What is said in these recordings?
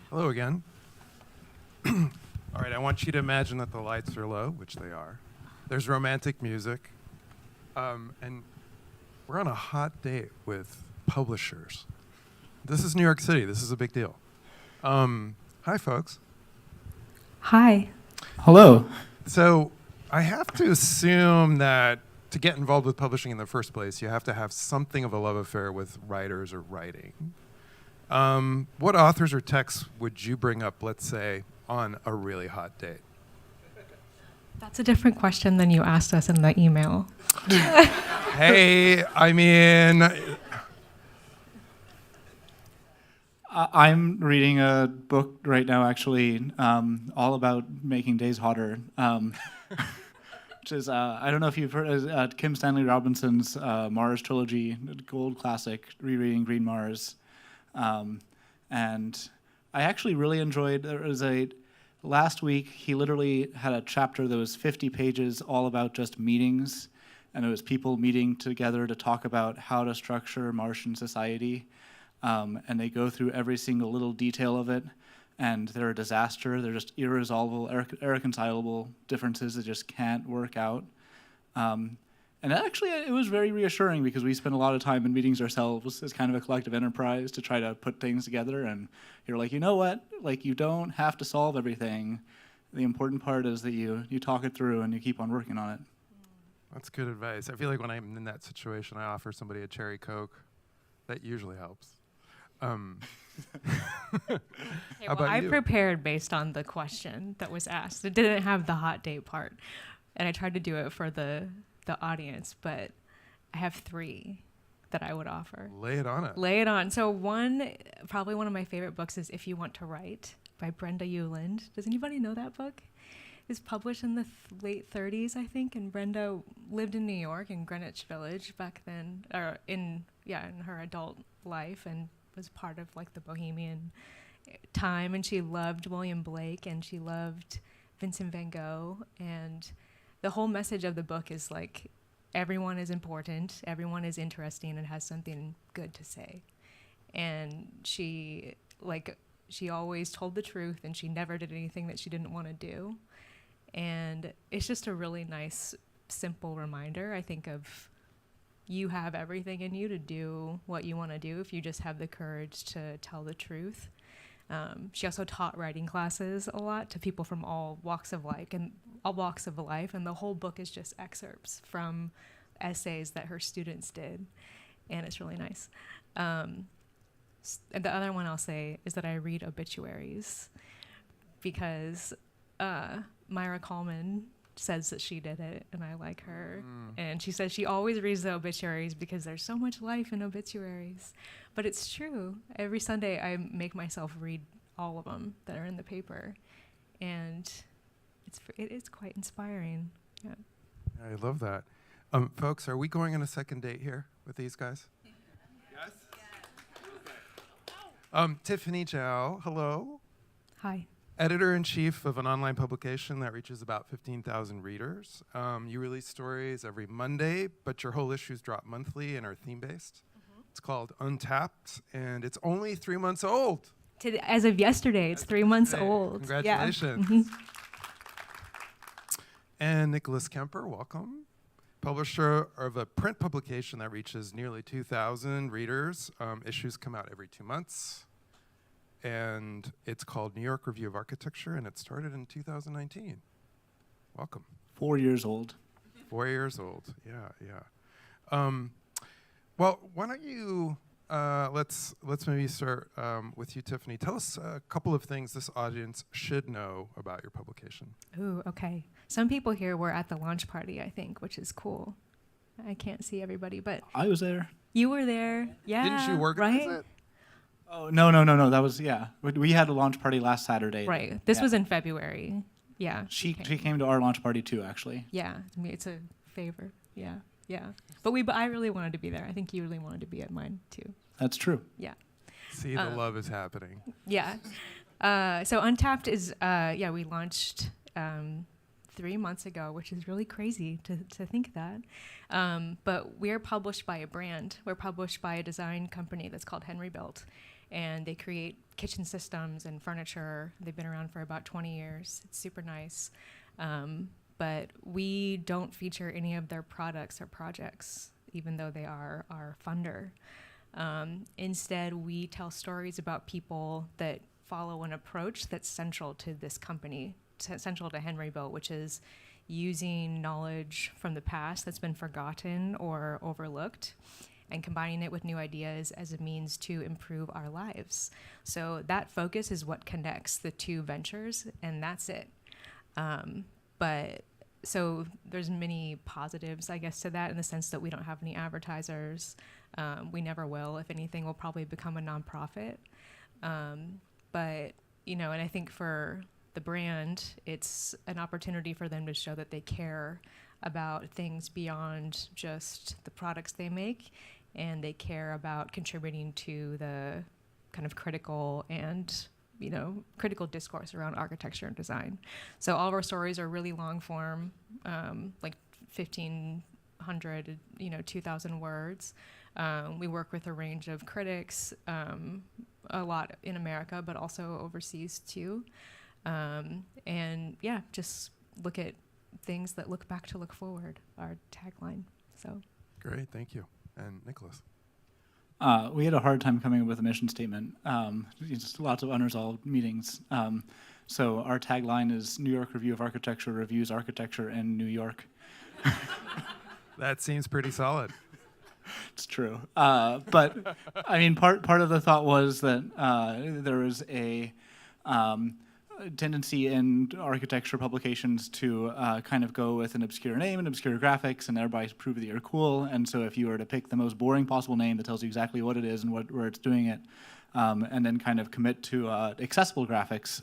Hello again. All right, I want you to imagine that the lights are low, which they are. There's romantic music. And we're on a hot date with publishers. This is New York City. This is a big deal. Hi, folks. Hi. Hello. So I have to assume that to get involved with publishing in the first place, you have to have something of a love affair with writers or writing. What authors or texts would you bring up, let's say, on a really hot date? That's a different question than you asked us in the email. Hey, I mean... I'm reading a book right now, actually, all about making days hotter, which is, I don't know if you've heard Kim Stanley Robinson's Mars trilogy, gold classic, rereading Green Mars. And I actually really enjoyed, last week, he literally had a chapter that was 50 pages all about just meetings, and it was people meeting together to talk about how to structure Martian society. And they go through every single little detail of it, and they're a disaster. They're just irresolvable, irreconcilable differences that just can't work out. And actually, it was very reassuring because we spend a lot of time in meetings ourselves as kind of a collective enterprise to try to put things together. And you're like, you know what? Like, you don't have to solve everything. The important part is that you talk it through and you keep on working on it. That's good advice. I feel like when I'm in that situation, I offer somebody a cherry Coke. That usually helps. I prepared based on the question that was asked. It didn't have the hot date part, and I tried to do it for the audience, but I have 3 that I would offer. Lay it on it. Lay it on. So probably one of my favorite books is If You Want to Write by Brenda Euland. Does anybody know that book? It's published in the late 30s, I think, and Brenda lived in New York in Greenwich Village back then, or in her adult life, and was part of like the bohemian time, and she loved William Blake and she loved Vincent van Gogh, and the whole message of the book is like everyone is important, everyone is interesting and has something good to say. And she always told the truth, and she never did anything that she didn't want to do. And it's just a really nice, simple reminder, I think, of you have everything in you to do what you want to do if you just have the courage to tell the truth. She also taught writing classes a lot to people from all walks of life, and the whole book is just excerpts from essays that her students did, and it's really nice. And the other one I'll say is that I read obituaries because Myra Coleman says that she did it, and I like her. And she says she always reads the obituaries because there's so much life in obituaries. But it's true. Every Sunday I make myself read all of them that are in the paper, and it is quite inspiring. Yeah. I love that. Folks, are we going on a second date here with these guys? Yes? Tiffany Jow, hello. Hi. Editor-in-chief of an online publication that reaches about 15,000 readers. You release stories every Monday, but your whole issues drop monthly and are theme-based. It's called Untapped, and it's only 3 months old. As of yesterday, it's 3 months old. Congratulations. Yeah. And Nicolas Kemper, welcome. Publisher of a print publication that reaches nearly 2,000 readers. Issues come out every 2 months. And it's called New York Review of Architecture, and it started in 2019. Welcome. 4 years old. 4 years old, yeah. Well, why don't you, let's maybe start with you, Tiffany. Tell us a couple of things this audience should know about your publication. Ooh, okay. Some people here were at the launch party, I think, which is cool. I can't see everybody, but... I was there. You were there, yeah. Didn't you organize right? it? Oh, no. That was, yeah. We had a launch party last Saturday. Right. This was in February. Yeah. She came to our launch party too, actually. Yeah. I mean, it's a favor. Yeah. Yeah. But I really wanted to be there. I think you really wanted to be at mine too. That's true. Yeah. See, the love is happening. Yeah. So Untapped is, we launched 3 months ago, which is really crazy to think that. But we're published by a brand. We're published by a design company that's called Henry Built. and they create kitchen systems and furniture. They've been around for about 20 years. It's super nice. But we don't feature any of their products or projects, even though they are our funder. Instead, we tell stories about people that follow an approach that's central to this company, central to Henry Boat, which is using knowledge from the past that's been forgotten or overlooked and combining it with new ideas as a means to improve our lives. So that focus is what connects the two ventures, and that's it. But so there's many positives, I guess, to that, in the sense that we don't have any advertisers. We never will. If anything, we'll probably become a nonprofit. But, and I think for the brand, it's an opportunity for them to show that they care about things beyond just the products they make, and they care about contributing to the kind of critical discourse around architecture and design. So all of our stories are really long form, like 1,500, 2,000 words. We work with a range of critics, a lot in America, but also overseas too. Just look at things that look back to look forward, our tagline. So Great, thank you. And Nicholas. We had a hard time coming up with a mission statement. Just lots of unresolved meetings. So our tagline is New York Review of Architecture reviews architecture in New York. That seems pretty solid. It's true. But I mean, part of the thought was that there was a tendency in architecture publications to kind of go with an obscure name and obscure graphics and thereby prove that you're cool. And so if you were to pick the most boring possible name that tells you exactly what it is and where it's doing it, and then kind of commit to accessible graphics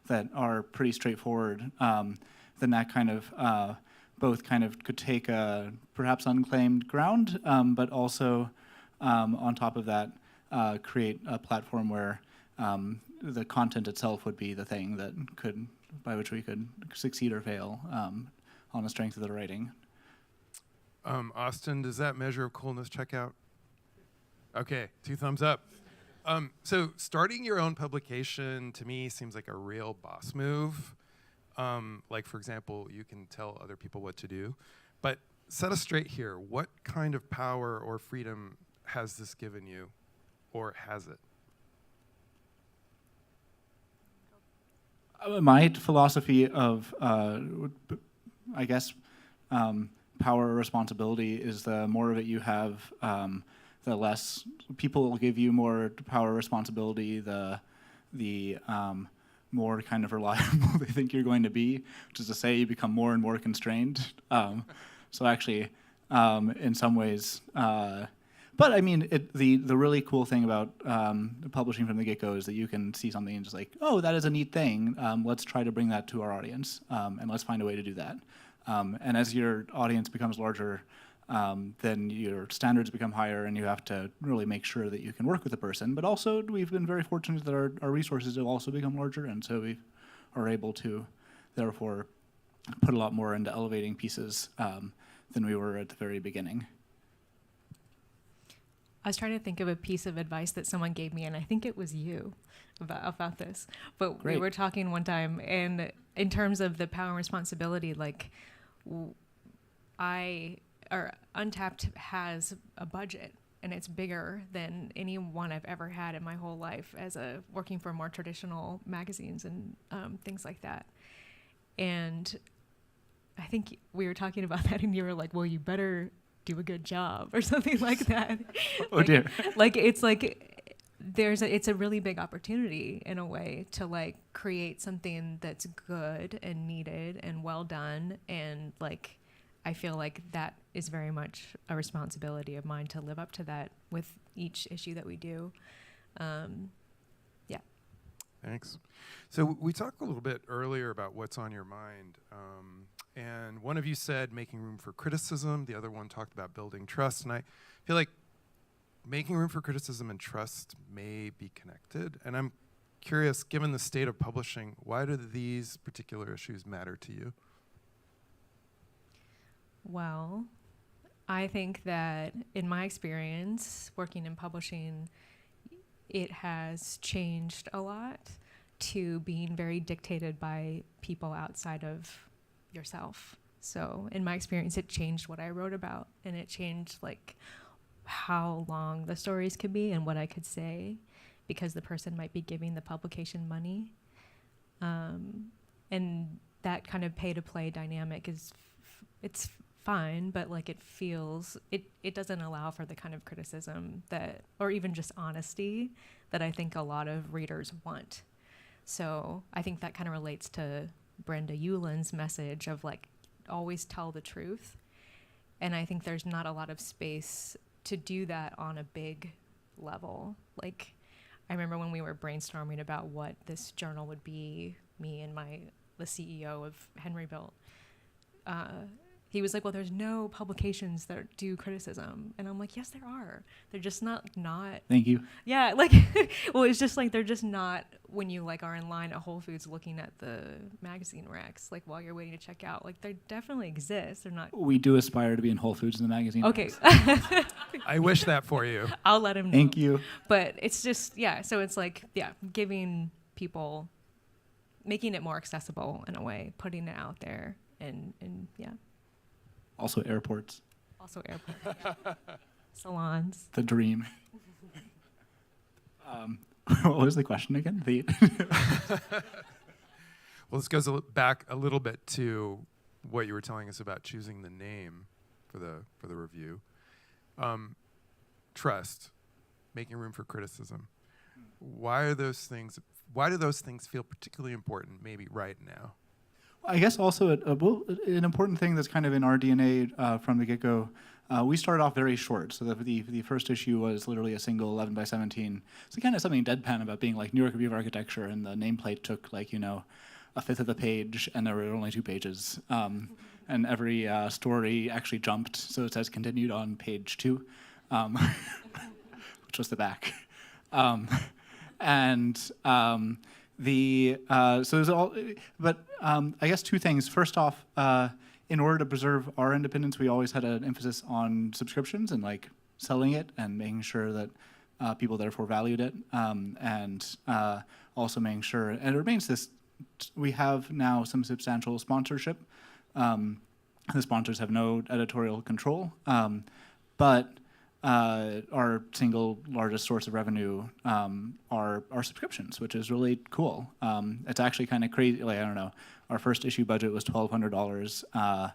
that are pretty straightforward, then that kind of both kind of could take a perhaps unclaimed ground, but also on top of that create a platform where the content itself would be the thing that by which we could succeed or fail on the strength of the writing. Austin, does that measure of coolness check out? Okay, 2 thumbs up. So starting your own publication to me seems like a real boss move. Like, for example, you can tell other people what to do. But set us straight here. What kind of power or freedom has this given you, or has it? My philosophy of, I guess, power or responsibility is the more of it you have, the less people will give you more power or responsibility, the more kind of reliable they think you're going to be, which is to say you become more and more constrained. So actually, in some ways, but I mean, the really cool thing about publishing from the get-go is that you can see something and just like, oh, that is a neat thing. Let's try to bring that to our audience, and let's find a way to do that. And as your audience becomes larger, then your standards become higher, and you have to really make sure that you can work with the person. But also, we've been very fortunate that our resources have also become larger, and so we are able to, therefore, put a lot more into elevating pieces than we were at the very beginning. I was trying to think of a piece of advice that someone gave me, and I think it was you about this. But Great. We were talking one time, and in terms of the power and responsibility, like Untapped has a budget, and it's bigger than any one I've ever had in my whole life as working for more traditional magazines and things like that. And I think we were talking about that, and you were like, well, you better do a good job or something like that. Oh dear. It's a really big opportunity in a way to like create something that's good and needed and well done, and like I feel like that is very much a responsibility of mine to live up to that with each issue that we do. Yeah. Thanks. So we talked a little bit earlier about what's on your mind. And one of you said making room for criticism. The other one talked about building trust. And I feel like making room for criticism and trust may be connected. And I'm curious, given the state of publishing, why do these particular issues matter to you? Well, I think that in my experience working in publishing, it has changed a lot to being very dictated by people outside of yourself. So in my experience, it changed what I wrote about, and it changed like how long the stories could be and what I could say, because the person might be giving the publication money. And that kind of pay-to-play dynamic is, it's fine, but like it feels, it doesn't allow for the kind of criticism that, or even just honesty that I think a lot of readers want. So I think that kind of relates to Brenda Euland's message of like, always tell the truth. And I think there's not a lot of space to do that on a big level. Like, I remember when we were brainstorming about what this journal would be, me and the CEO of Henry Built, he was like, well, there's no publications that do criticism. And I'm like, yes, there are. They're just not. Thank you. Yeah, like, well, it's just like, they're just not when you like are in line at Whole Foods looking at the magazine racks, like while you're waiting to check out. Like, they definitely exist. They're not. We do aspire to be in Whole Foods in the magazine. Okay. I wish that for you. I'll let him know. Thank you. But it's just, yeah, so it's like, yeah, giving people, making it more accessible in a way, putting it out there, and yeah. Also airports. Also airports. Yeah. Salons. The dream. What was the question again? Well, this goes back a little bit to what you were telling us about choosing the name for the review. Trust, making room for criticism. Why do those things feel particularly important maybe right now? I guess also an important thing that's kind of in our DNA from the get-go, we started off very short. So the first issue was literally a single 11 by 17. So kind of something deadpan about being like New York Review of Architecture, and the nameplate took like, a fifth of the page, and there were only 2 pages. And every story actually jumped, so it says continued on page 2, which was the back. So there's all, but I guess 2 things. First off, in order to preserve our independence, we always had an emphasis on subscriptions and like selling it and making sure that people therefore valued it, and also making sure, and it remains this, we have now some substantial sponsorship. The sponsors have no editorial control, but our single largest source of revenue are subscriptions, which is really cool. It's actually kind of crazy. Like, I don't know, our first issue budget was $1,200,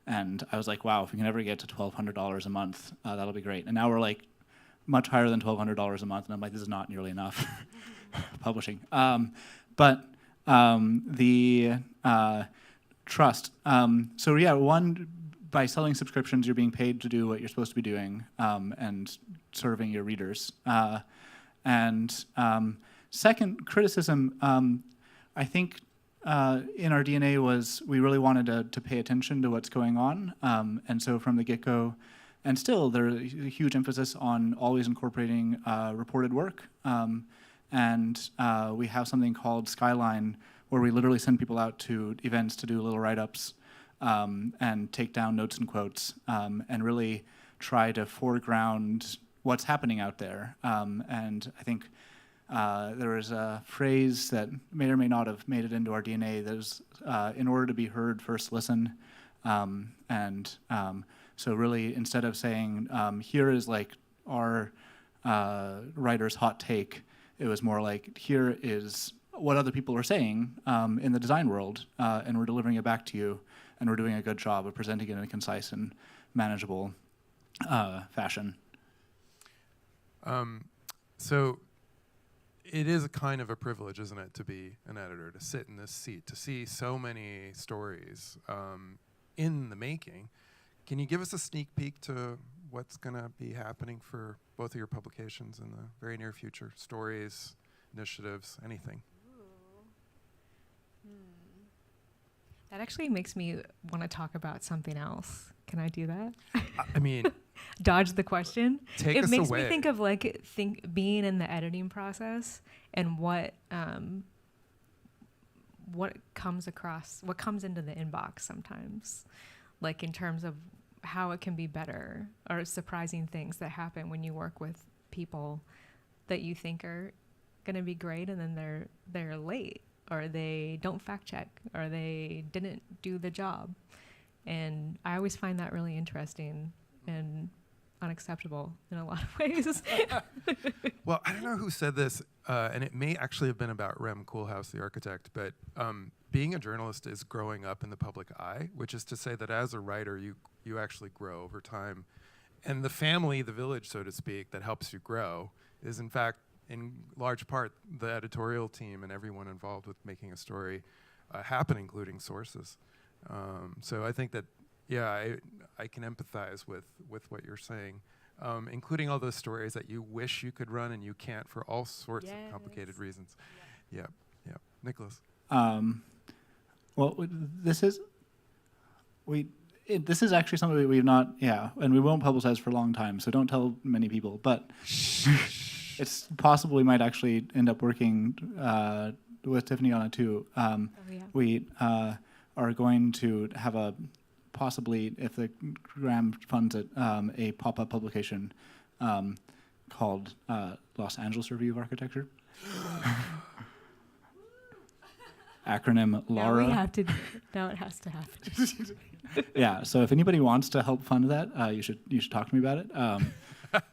and I was like, wow, if we can ever get to $1,200 a month, that'll be great. And now we're like much higher than $1,200 a month, and I'm like, this is not nearly enough publishing. But the trust. So yeah, one, by selling subscriptions, you're being paid to do what you're supposed to be doing, and serving your readers. And second, criticism. I think in our DNA was we really wanted to pay attention to what's going on. And so from the get-go, and still there's a huge emphasis on always incorporating reported work. And we have something called Skyline, where we literally send people out to events to do little write-ups, and take down notes and quotes, and really try to foreground what's happening out there. And I think there is a phrase that may or may not have made it into our DNA that is, in order to be heard, first listen. So really, instead of saying, here is like our writer's hot take, it was more like, here is what other people are saying in the design world, and we're delivering it back to you. And we're doing a good job of presenting it in a concise and manageable fashion. So it is a kind of a privilege, isn't it, to be an editor, to sit in this seat, to see so many stories in the making. Can you give us a sneak peek to what's going to be happening for both of your publications in the very near future? Stories, initiatives, anything? That actually makes me want to talk about something else. Can I do that? I mean, dodge the question. Take it us makes away. me think of like being in the editing process and what comes into the inbox sometimes, like in terms of how it can be better, or surprising things that happen when you work with people that you think are going to be great, and then they're late, or they don't fact check, or they didn't do the job. And I always find that really interesting and unacceptable in a lot of ways. Well, I don't know who said this, and it may actually have been about Rem Koolhaas, the architect, but being a journalist is growing up in the public eye, which is to say that as a writer, you actually grow over time. And the family, the village, so to speak, that helps you grow is, in fact, in large part, the editorial team and everyone involved with making a story happen, including sources. So I think that, yeah, I can empathize with what you're saying, including all those stories that you wish you could run and you can't for all sorts of complicated reasons. Yeah, yeah. Nicholas. Well, this is actually something we've not, and we won't publicize for a long time, so don't tell many people, but it's possible we might actually end up working with Tiffany on it too. We are going to have possibly, if the Graham funds it, a pop-up publication called Los Angeles Review of Architecture. Acronym LARA. Now we have to. Now it has to happen. Yeah. So if anybody wants to help fund that, you should talk to me about it.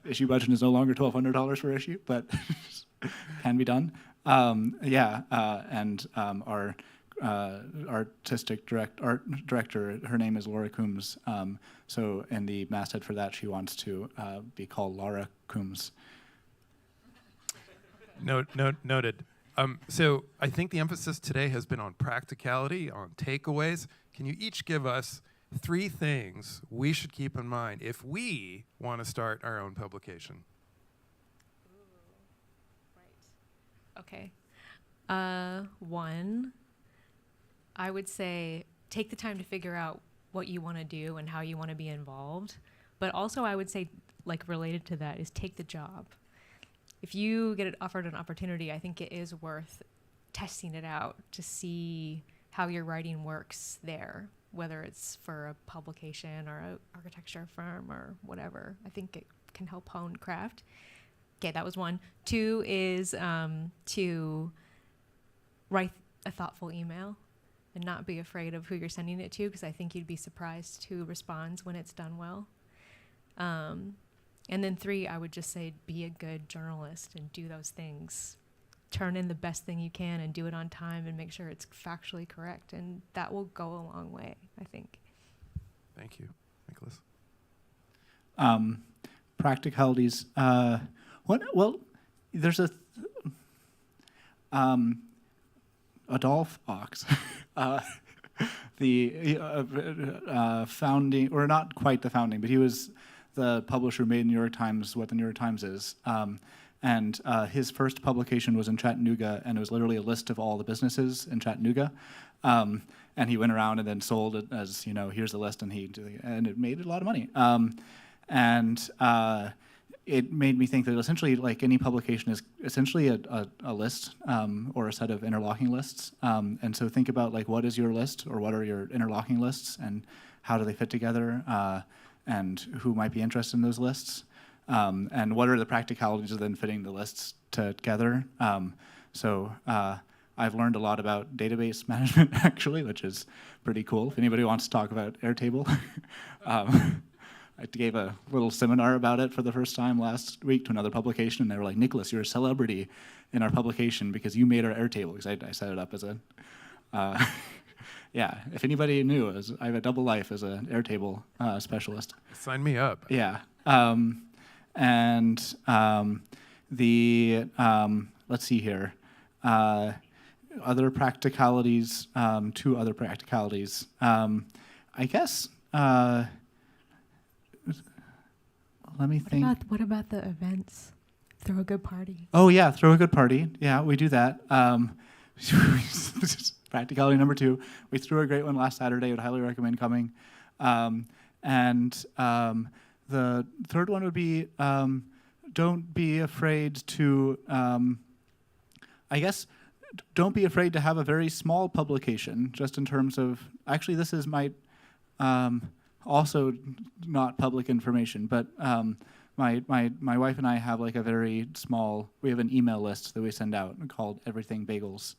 Issue budget is no longer $1,200 per issue, but can be done. And our artistic art director, her name is Laura Coombs. So in the masthead for that, she wants to be called Laura Coombs. Noted. So I think the emphasis today has been on practicality, on takeaways. Can you each give us 3 things we should keep in mind if we want to start our own publication? Okay. 1, I would say take the time to figure out what you want to do and how you want to be involved. But also I would say, like, related to that is take the job. If you get offered an opportunity, I think it is worth testing it out to see how your writing works there, whether it's for a publication or an architecture firm or whatever. I think it can help hone craft. Okay, that was 1. 2 is to write a thoughtful email and not be afraid of who you're sending it to, because I think you'd be surprised who responds when it's done well. And then 3, I would just say be a good journalist and do those things. Turn in the best thing you can and do it on time and make sure it's factually correct. And that will go a long way, I think. Thank you, Nicholas. Practicalities. Well, there's Adolphe Ox, the founding, or not quite the founding, but he was the publisher who made New York Times what the New York Times is. And his first publication was in Chattanooga, and it was literally a list of all the businesses in Chattanooga. And he went around and then sold it as, here's the list, and it made a lot of money. It made me think that essentially, like, any publication is essentially a list or a set of interlocking lists. And so think about, like, what is your list, or what are your interlocking lists, and how do they fit together, and who might be interested in those lists, and what are the practicalities of then fitting the lists together. So I've learned a lot about database management, actually, which is pretty cool. If anybody wants to talk about Airtable. I gave a little seminar about it for the first time last week to another publication, and they were like, Nicholas, you're a celebrity in our publication because you made our Airtable, because I set it up as a, if anybody knew, I have a double life as an Airtable specialist. Sign me up. Yeah. Let's see here. Other practicalities, 2 other practicalities. I guess, let me think. What about the events? Throw a good party. Oh, yeah, throw a good party. Yeah, we do that. Practicality number 2. We threw a great one last Saturday. I would highly recommend coming. The third one would be don't be afraid to, don't be afraid to have a very small publication, just in terms of, actually this might also not public information, but my wife and I have like a very small, we have an email list that we send out called Everything Bagels.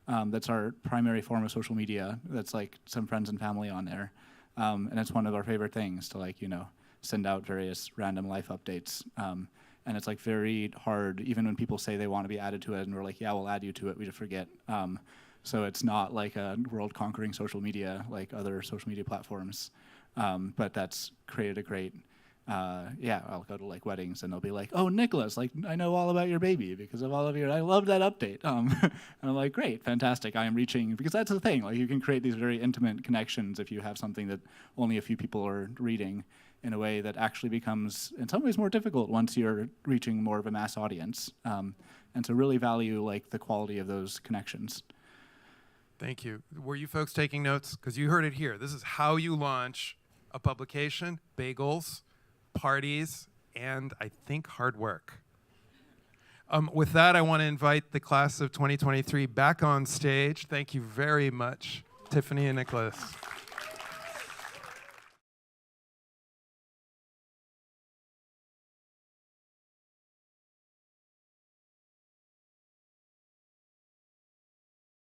That's our primary form of social media. That's like some friends and family on there. And it's one of our favorite things to like, send out various random life updates. And it's like very hard, even when people say they want to be added to it and we're like, yeah, we'll add you to it, we just forget. So it's not like a world-conquering social media like other social media platforms. But that's created a great, I'll go to like weddings and they'll be like, oh, Nicholas, like I know all about your baby because of all of your, I love that update. And I'm like, great, fantastic. I am reaching, because that's the thing, like you can create these very intimate connections if you have something that only a few people are reading in a way that actually becomes in some ways more difficult once you're reaching more of a mass audience. And to really value like the quality of those connections. Thank you. Were you folks taking notes? Because you heard it here. This is how you launch a publication: bagels, parties, and I think hard work. With that, I want to invite the class of 2023 back on stage. Thank you very much, Tiffany and Nicholas.